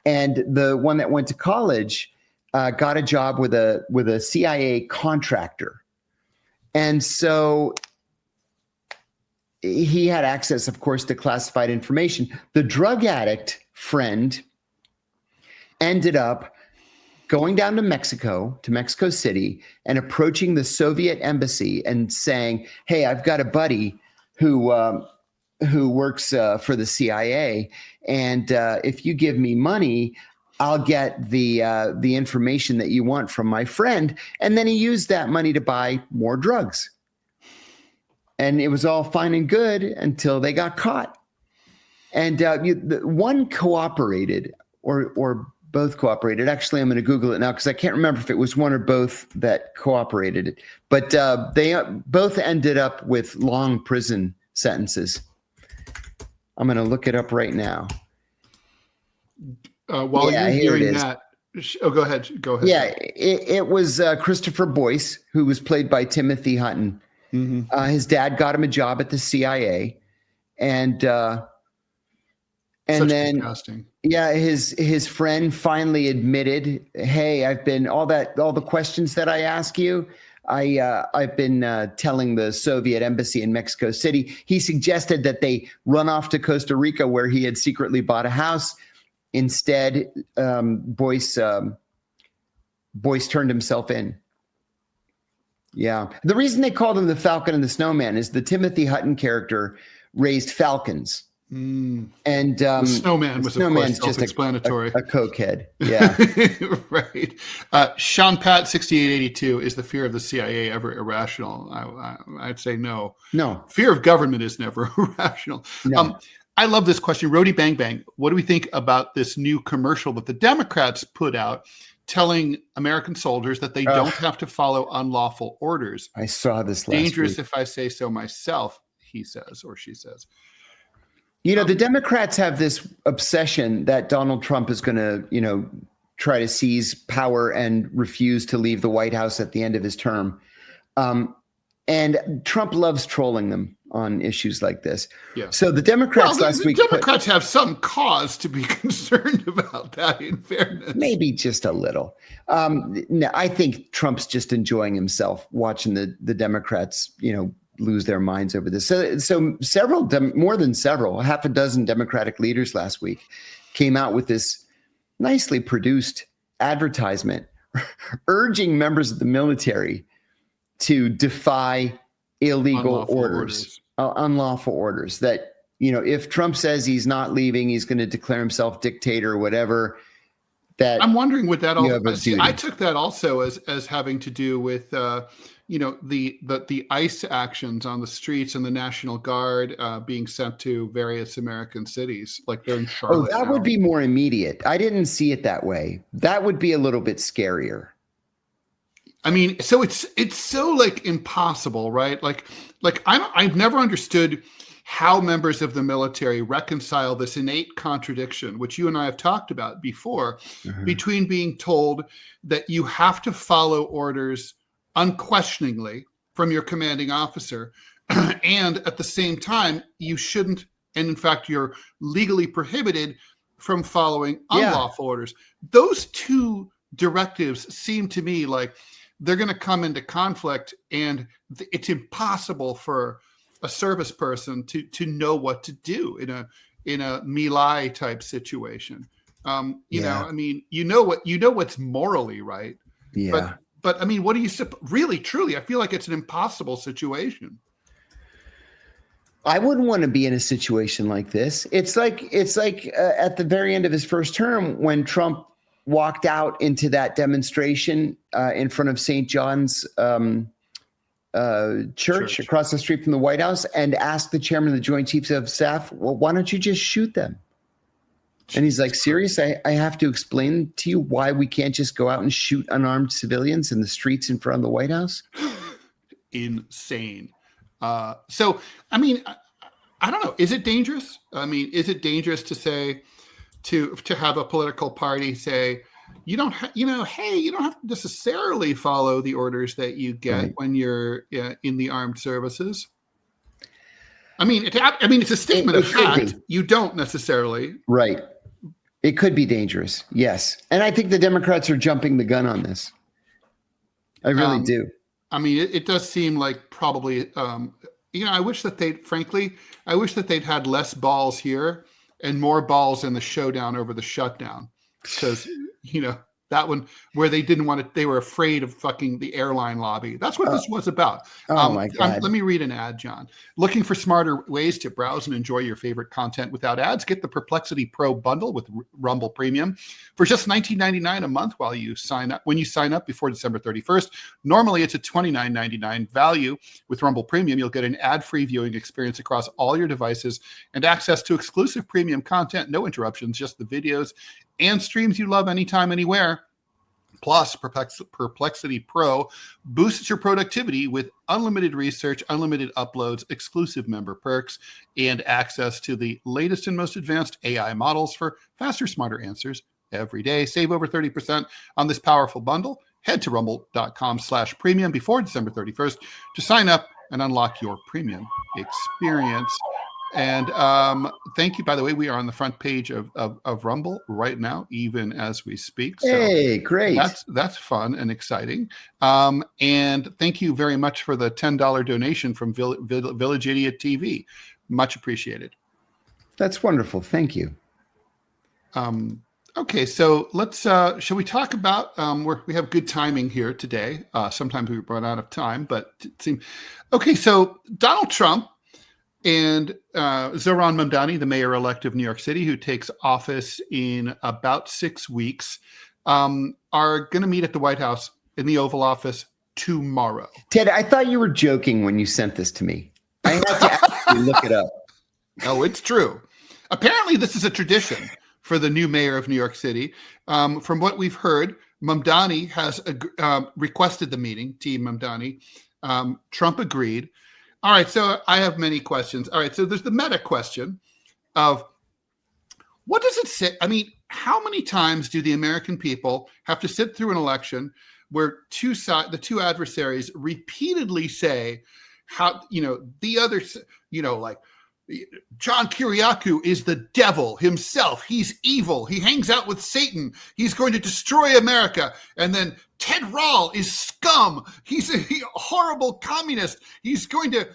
And the one that went to college got a job with a CIA contractor. And so he had access, of course, to classified information. The drug addict friend ended up going down to Mexico City, and approaching the Soviet embassy and saying, "Hey, I've got a buddy who works for the CIA, and if you give me money, I'll get the information that you want from my friend." And then he used that money to buy more drugs. And it was all fine and good until they got caught. And one cooperated, or both cooperated. Actually, I'm going to Google it now because I can't remember if it was one or both that cooperated. But they both ended up with long prison sentences. I'm going to look it up right now. While you're hearing that, go ahead. Yeah, it was Christopher Boyce, who was played by Timothy Hutton. Mm-hmm. His dad got him a job at the CIA, and then casting. Yeah, his friend finally admitted, "Hey, I've been all the questions that I ask you, I've been telling the Soviet embassy in Mexico City." He suggested that they run off to Costa Rica, where he had secretly bought a house. Instead, Boyce turned himself in. Yeah. The reason they called him the Falcon and the Snowman is the Timothy Hutton character raised falcons. And the Snowman was, of course, self-explanatory. A cokehead. Yeah. Right. Sean Pat 6882, is the fear of the CIA ever irrational? I'd say no. No. Fear of government is never irrational. No. I love this question. Rody Bang Bang, what do we think about this new commercial that the Democrats put out telling American soldiers that they don't have to follow unlawful orders? I saw this last Dangerous week. if I say so myself, he says, or she says. The Democrats have this obsession that Donald Trump is going to, try to seize power and refuse to leave the White House at the end of his term. And Trump loves trolling them on issues like this. Yeah. So the Democrats last week. Democrats have some cause to be concerned about that, in fairness. Maybe just a little. No, I think Trump's just enjoying himself watching the Democrats, lose their minds over this. So more than several, half a dozen Democratic leaders last week came out with this nicely produced advertisement urging members of the military to defy illegal unlawful orders. That, if Trump says he's not leaving, he's going to declare himself dictator or whatever. That I'm wondering what that also. I took that also as having to do with the ICE actions on the streets and the National Guard being sent to various American cities, like they're in Charlotte. That would be more immediate. I didn't see it that way. That would be a little bit scarier. I mean, so it's so impossible, right? I've never understood how members of the military reconcile this innate contradiction, which you and I have talked about before, between being told that you have to follow orders unquestioningly from your commanding officer, and at the same time, you shouldn't, and in fact, you're legally prohibited from following unlawful orders. Those two directives seem to me like they're going to come into conflict, and it's impossible for a service person to know what to do in a My Lai type situation. You know, I mean, what's morally right. Yeah. But I mean, what do you really, truly? I feel like it's an impossible situation. I wouldn't want to be in a situation like this. It's like at the very end of his first term when Trump walked out into that demonstration in front of St. John's church across the street from the White House and asked the chairman of the Joint Chiefs of Staff, well, why don't you just shoot them? And he's like, serious? I have to explain to you why we can't just go out and shoot unarmed civilians in the streets in front of the White House? Insane. So, I mean, I don't know. Is it dangerous? I mean, is it dangerous to say, to have a political party say, you don't have to necessarily follow the orders that you get when you're in the armed services? I mean, it's a statement of fact. You don't necessarily. Right. It could be dangerous. Yes. And I think the Democrats are jumping the gun on this. I really do. I mean, it does seem like probably, I wish that they'd had less balls here and more balls in the showdown over the shutdown. Because, that one where they were afraid of fucking the airline lobby. That's what this was about. Oh my God. Let me read an ad, John. Looking for smarter ways to browse and enjoy your favorite content without ads? Get the Perplexity Pro bundle with Rumble Premium for just $19.99 a month when you sign up before December 31st. Normally it's a $29.99 value. With Rumble Premium, you'll get an ad-free viewing experience across all your devices and access to exclusive premium content, no interruptions, just the videos and streams you love anytime, anywhere. Plus, Perplexity Pro boosts your productivity with unlimited research, unlimited uploads, exclusive member perks, and access to the latest and most advanced AI models for faster, smarter answers every day. Save over 30% on this powerful bundle. Head to rumble.com/premium before December 31st to sign up and unlock your premium experience. And thank you, by the way, we are on the front page of Rumble right now, even as we speak. So hey, great. That's fun and exciting. And thank you very much for the $10 donation from Village Idiot TV. Much appreciated. That's wonderful. Thank you. Okay, so let's, shall we talk about, we have good timing here today. Sometimes we run out of time, but it seems, okay, so Donald Trump and Zohran Mamdani, the mayor-elect of New York City, who takes office in about 6 weeks, are going to meet at the White House in the Oval Office tomorrow. Ted, I thought you were joking when you sent this to me. I had to actually look it up. No, it's true. Apparently, this is a tradition for the new mayor of New York City. From what we've heard, Mamdani has requested the meeting, Team Mamdani. Trump agreed. All right, so I have many questions. All right, so there's the meta question of what does it say? I mean, how many times do the American people have to sit through an election where the two adversaries repeatedly say how, the other, like John Kiriakou is the devil himself. He's evil. He hangs out with Satan. He's going to destroy America. And then Ted Rall is scum. He's a horrible communist. He's going to,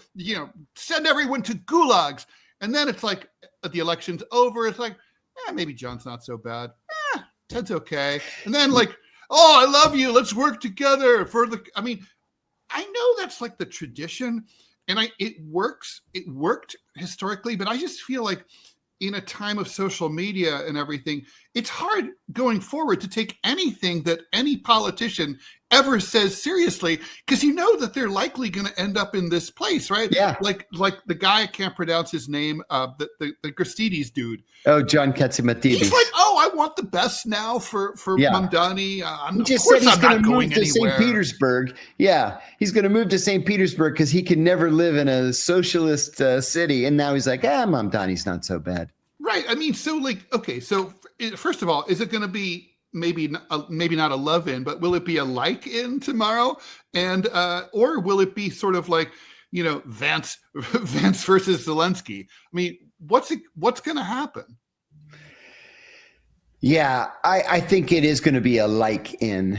send everyone to gulags. And then it's like, the election's over. It's like, maybe John's not so bad. Ted's okay. And then like, oh, I love you. Let's work together I know that's like the tradition. And it works. It worked historically, but I just feel like in a time of social media and everything, it's hard going forward to take anything that any politician ever says seriously, because that they're likely going to end up in this place, right? Yeah. Like the guy, I can't pronounce his name, the Gristides dude. Oh, John Kiriakou. He's like, oh, I want the best now for Mamdani. He just said he's going to move to St. Petersburg. Yeah, he's going to move to St. Petersburg because he can never live in a socialist city. And now he's like, Mamdani's not so bad. Right. I mean, so like, okay, so first of all, is it going to be maybe not a love-in, but will it be a like-in tomorrow? And or will it be sort of like, Vance versus Zelensky? I mean, what's going to happen? Yeah, I think it is going to be a like-in.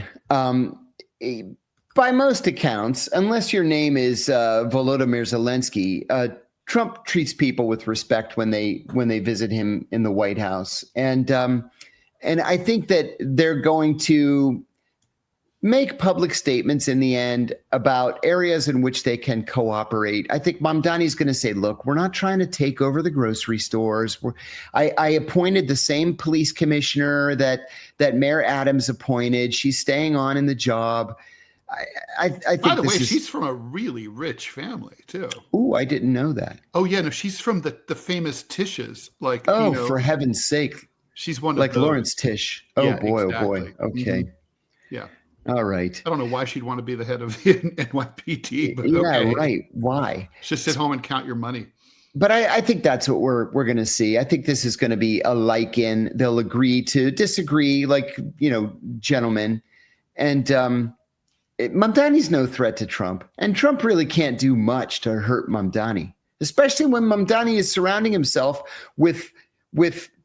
by most accounts, unless your name is Volodymyr Zelensky, Trump treats people with respect when they visit him in the White House, and I think that they're going to make public statements in the end about areas in which they can cooperate. I think Mamdani's going to say, look, we're not trying to take over the grocery stores. I appointed the same police commissioner that Mayor Adams appointed. She's staying on in the job. I think By the way, she's from a really rich family too. Ooh, I didn't know that. Oh yeah, no, she's from the famous Tisches. Like, for heaven's sake. She's one like of those. Lawrence Tish. Oh yeah, boy, exactly. Oh boy. Okay. Mm-hmm. Yeah. All right. I don't know why she'd want to be the head of the NYPD, but yeah, okay. Right. Why? Just sit home and count your money. But I think that's what we're going to see. I think this is going to be a like-in. They'll agree to disagree, like, gentlemen. And Mamdani's no threat to Trump. And Trump really can't do much to hurt Mamdani, especially when Mamdani is surrounding himself with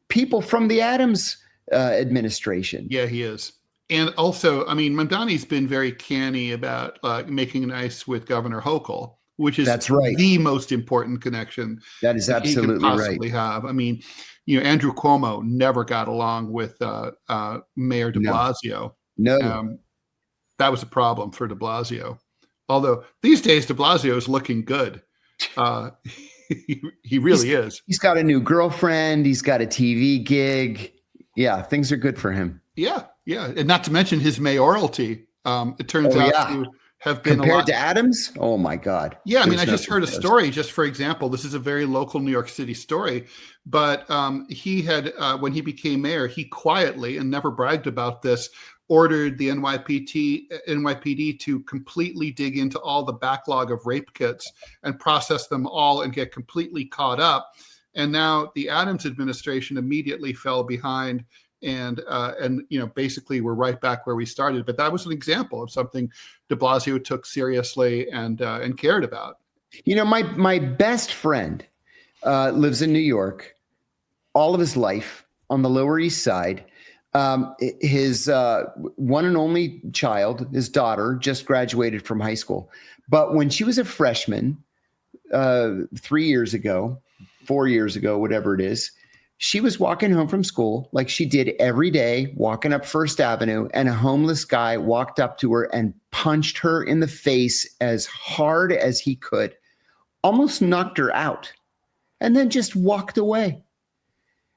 people from the Adams administration. Yeah, he is. And also, I mean, Mamdani's been very canny about making nice with Governor Hochul, which is the most important connection that is absolutely he could possibly have. I mean, Andrew Cuomo never got along with Mayor de Blasio. No. That was a problem for de Blasio. Although these days de Blasio is looking good. He really is. He's got a new girlfriend. He's got a TV gig. Yeah, things are good for him. Yeah. And not to mention his mayoralty. It turns out to have been compared to Adams. Oh my God. Yeah. I mean, I just heard a story, just for example, this is a very local New York City story, but he had, when he became mayor, he quietly, and never bragged about this, ordered the NYPD to completely dig into all the backlog of rape kits and process them all and get completely caught up. And now the Adams administration immediately fell behind, and basically we're right back where we started. But that was an example of something de Blasio took seriously and cared about. My best friend lives in New York all of his life on the Lower East Side. His one and only child, his daughter, just graduated from high school. But when she was a freshman 3 years ago, 4 years ago, whatever it is, she was walking home from school like she did every day, walking up First Avenue, and a homeless guy walked up to her and punched her in the face as hard as he could, almost knocked her out, and then just walked away.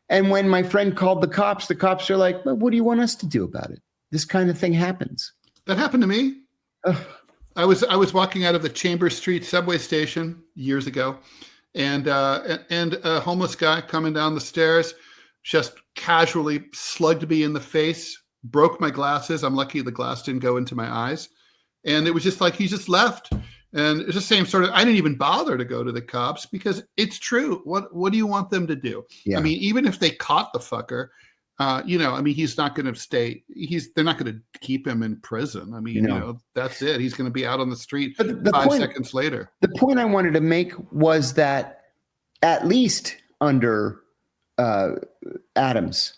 And when my friend called the cops are like, well, what do you want us to do about it? This kind of thing happens. That happened to me. I was walking out of the Chambers Street subway station years ago, and a homeless guy coming down the stairs just casually slugged me in the face, broke my glasses. I'm lucky the glass didn't go into my eyes. And it was just like he just left. And it's the same sort of, I didn't even bother to go to the cops because it's true. What do you want them to do? Yeah. I mean, even if they caught the fucker, he's not going to stay. They're not going to keep him in prison. I mean, that's it. He's going to be out on the street 5 seconds later. The point I wanted to make was that at least under Adams,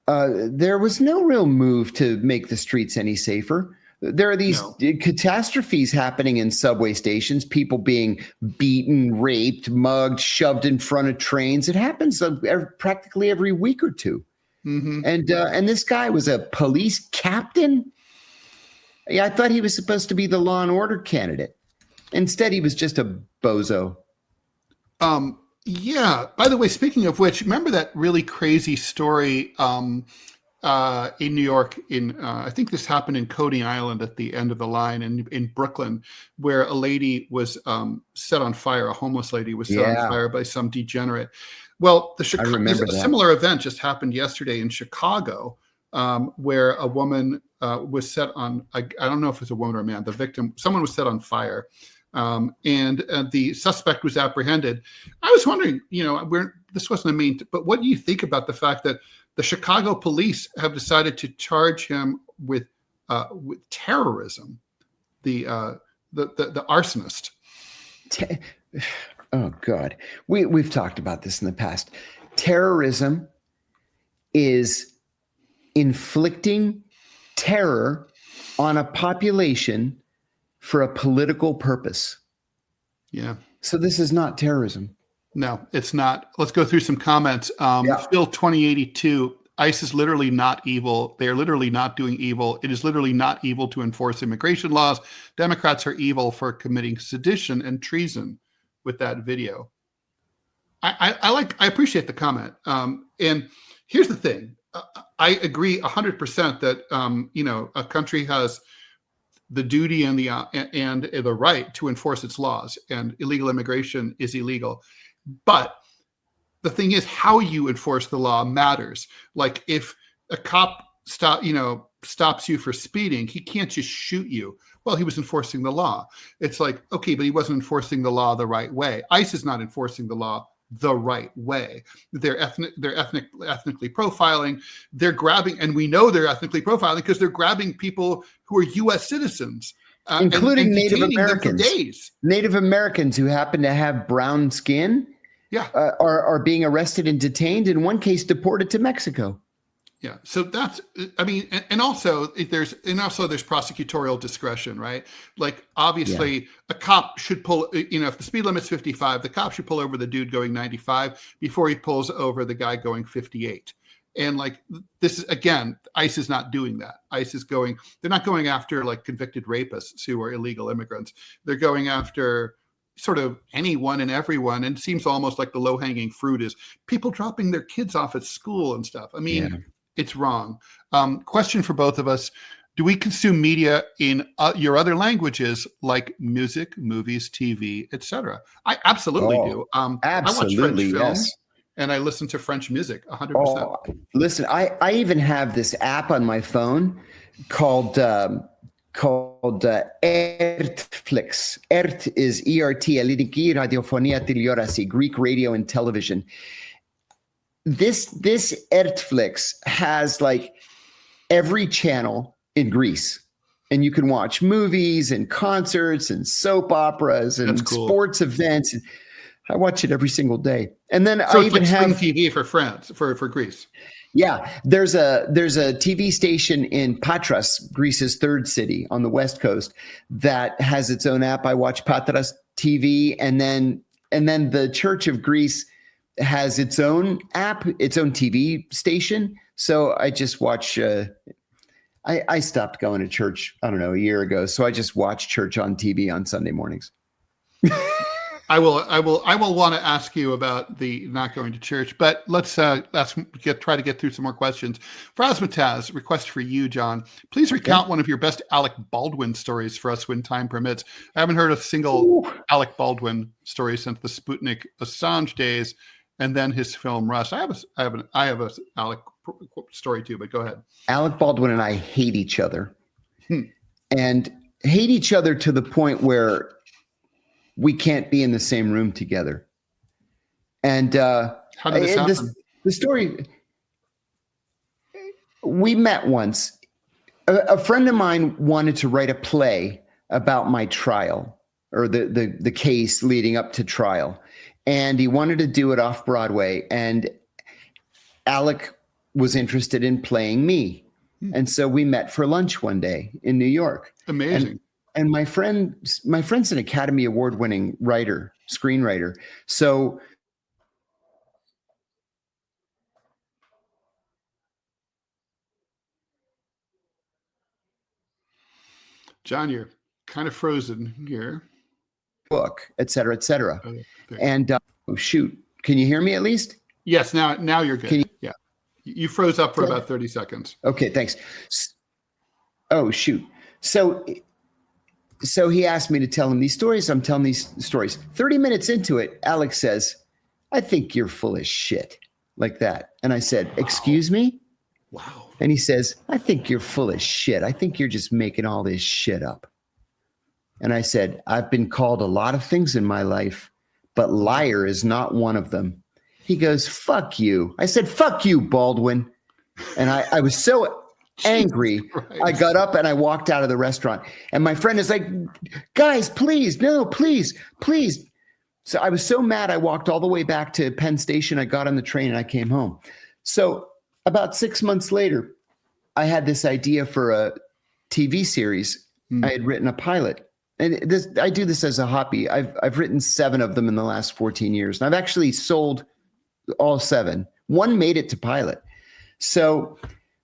there was no real move to make the streets any safer. There are these catastrophes happening in subway stations, people being beaten, raped, mugged, shoved in front of trains. It happens practically every week or two. Mm-hmm. And this guy was a police captain. Yeah, I thought he was supposed to be the law and order candidate. Instead, he was just a bozo. Yeah. By the way, speaking of which, remember that really crazy story in New York, I think this happened in Coney Island at the end of the line in Brooklyn, where a lady was set on fire. A homeless lady was set on fire by some degenerate. Well, a similar event just happened yesterday in Chicago, where a woman was set on, I don't know if it's a woman or a man, the victim, someone was set on fire. And the suspect was apprehended. I was wondering, this wasn't a main, but what do you think about the fact that the Chicago police have decided to charge him with terrorism, the arsonist? Oh God, we've talked about this in the past. Terrorism is inflicting terror on a population for a political purpose. Yeah. So this is not terrorism. No, it's not. Let's go through some comments. Phil 2082, ICE is literally not evil. They are literally not doing evil. It is literally not evil to enforce immigration laws. Democrats are evil for committing sedition and treason with that video. I appreciate the comment. And here's the thing. I agree 100% that, a country has the duty and the right to enforce its laws, and illegal immigration is illegal. But the thing is, how you enforce the law matters. Like if a cop stops you for speeding, he can't just shoot you. Well, he was enforcing the law. It's like, okay, but he wasn't enforcing the law the right way. ICE is not enforcing the law the right way. They're ethnically profiling. They're grabbing, and we know they're ethnically profiling because they're grabbing people who are U.S. citizens, including Native detaining them for Americans. days. Native Americans who happen to have brown skin, are being arrested and detained. In one case, deported to Mexico. Yeah. So that's, I mean, and also there's prosecutorial discretion, right? Like obviously a cop should pull, if the speed limit's 55, the cop should pull over the dude going 95 before he pulls over the guy going 58. And like, this is, again, ICE is not doing that. ICE is they're not going after like convicted rapists who are illegal immigrants. They're going after sort of anyone and everyone. And it seems almost like the low hanging fruit is people dropping their kids off at school and stuff. I mean, it's wrong. Question for both of us. Do we consume media in your other languages like music, movies, TV, etc.? I absolutely do. Absolutely, I watch French films and I listen to French music 100%. Listen, I even have this app on my phone called Ertflix. Ert is E-R-T, Ελληνική ραδιοφωνία τηλεόραση, Greek radio and television. This Ertflix has like every channel in Greece, and you can watch movies and concerts and soap operas and sports events. I watch it every single day. And then so I even have TV for France, for Greece. Yeah, there's a TV station in Patras, Greece's third city on the west coast, that has its own app. I watch Patras TV, and then the Church of Greece has its own app, its own TV station. So I just watch. I stopped going to church, I don't know, a year ago. So I just watch church on TV on Sunday mornings. I will want to ask you about the not going to church, but let's try to get through some more questions. Frasmataz, request for you, John. Please recount one of your best Alec Baldwin stories for us when time permits. I haven't heard a single Alec Baldwin story since the Sputnik Assange days, and then his film Rust. I have a Alec story too, but go ahead. Alec Baldwin and I hate each other, and hate each other to the point where we can't be in the same room together. And how did this happen? The story, we met once. A friend of mine wanted to write a play about my trial, or the case leading up to trial. And he wanted to do it off Broadway. And Alec was interested in playing me. And so we met for lunch one day in New York. Amazing. And my friend's an Academy Award-winning screenwriter. So John, you're kind of frozen here. Book, et cetera, et cetera. And shoot, can you hear me at least? Yes, now you're good. Yeah. You froze up for about 30 seconds. Okay, thanks. Oh, shoot. So he asked me to tell him these stories. I'm telling these stories. 30 minutes into it, Alex says, "I think you're full of shit," like that. And I said, "Excuse me?" Wow. And he says, "I think you're full of shit. I think you're just making all this shit up." And I said, "I've been called a lot of things in my life, but liar is not one of them." He goes, "Fuck you." I said, "Fuck you, Baldwin." And I was so angry. I got up and I walked out of the restaurant. And my friend is like, "Guys, please, no, please, please." So I was so mad, I walked all the way back to Penn Station. I got on the train and I came home. So about 6 months later, I had this idea for a TV series. I had written a pilot. and I do this as a hobby. I've written 7 of them in the last 14 years, and I've actually sold all 7. One made it to pilot. So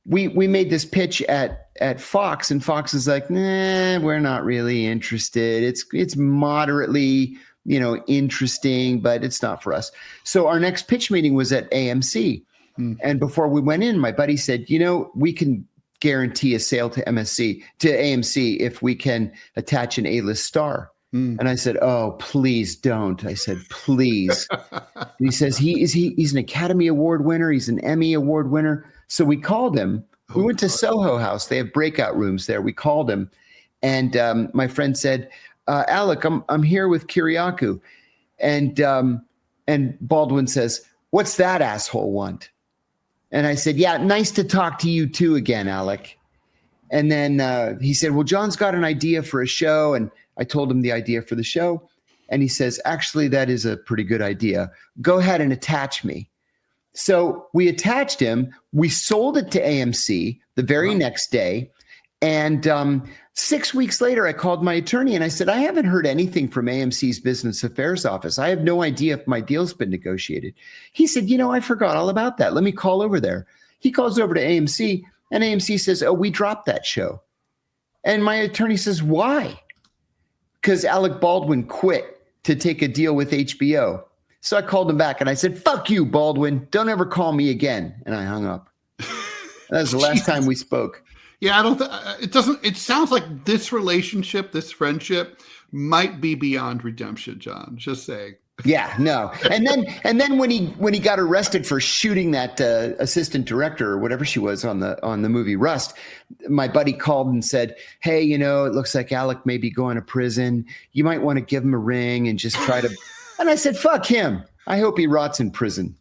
we made this pitch at Fox, and Fox is like, nah, we're not really interested. It's moderately, interesting, but it's not for us. So our next pitch meeting was at AMC. And before we went in, my buddy said, we can guarantee a sale to AMC if we can attach an A-list star. And I said, oh, please don't. I said, please. And he says, he's an Academy Award winner. He's an Emmy Award winner. So we called him. We went to Soho House. They have breakout rooms there. We called him. And my friend said, Alec, I'm here with Kiriakou. And Baldwin says, what's that asshole want? And I said, yeah, nice to talk to you too again, Alec. And then he said, well, John's got an idea for a show. And I told him the idea for the show. And he says, actually, that is a pretty good idea. Go ahead and attach me. So we attached him. We sold it to AMC the very next day. And 6 weeks later, I called my attorney and I said, I haven't heard anything from AMC's business affairs office. I have no idea if my deal's been negotiated. He said, I forgot all about that. Let me call over there. He calls over to AMC and AMC says, oh, we dropped that show. And my attorney says, why? Because Alec Baldwin quit to take a deal with HBO. So I called him back and I said, fuck you, Baldwin. Don't ever call me again. And I hung up. That was the last time we spoke. Yeah, it sounds like this relationship, this friendship might be beyond redemption, John. Just saying. Yeah, no. And then when he got arrested for shooting that assistant director or whatever she was on the movie Rust, my buddy called and said, hey, it looks like Alec may be going to prison. You might want to give him a ring and just try to. And I said, fuck him. I hope he rots in prison.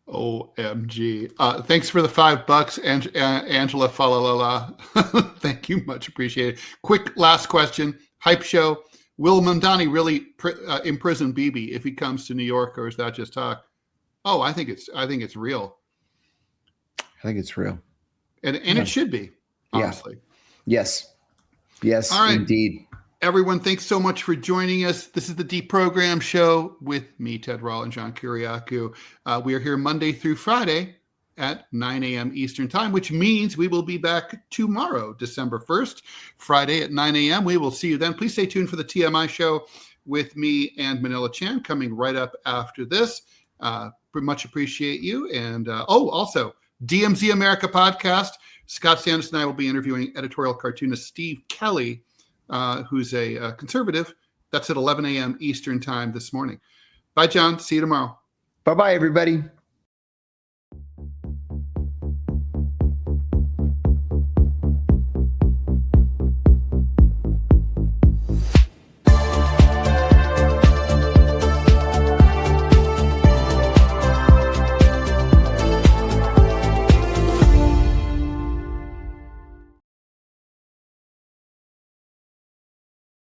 OMG. Thanks for the $5, Angela Falalola. Thank you. Much appreciated. Quick last question. Hype show. Will Mamdani really imprison Bibi if he comes to New York, or is that just talk? Oh, I think it's real. I think it's real. And it should be, honestly. Yeah. Yes, all right. Indeed. Everyone, thanks so much for joining us. This is the DeProgram Show with me, Ted Rall, and John Kiriakou. We are here Monday through Friday at 9 a.m. Eastern Time, which means we will be back tomorrow, December 1st, Friday at 9 a.m. We will see you then. Please stay tuned for the TMI Show with me and Manila Chan coming right up after this. Much appreciate you. And also, DMZ America podcast. Scott Sanders and I will be interviewing editorial cartoonist Steve Kelly, who's a conservative. That's at 11 a.m. Eastern Time this morning. Bye, John. See you tomorrow. Bye-bye, everybody.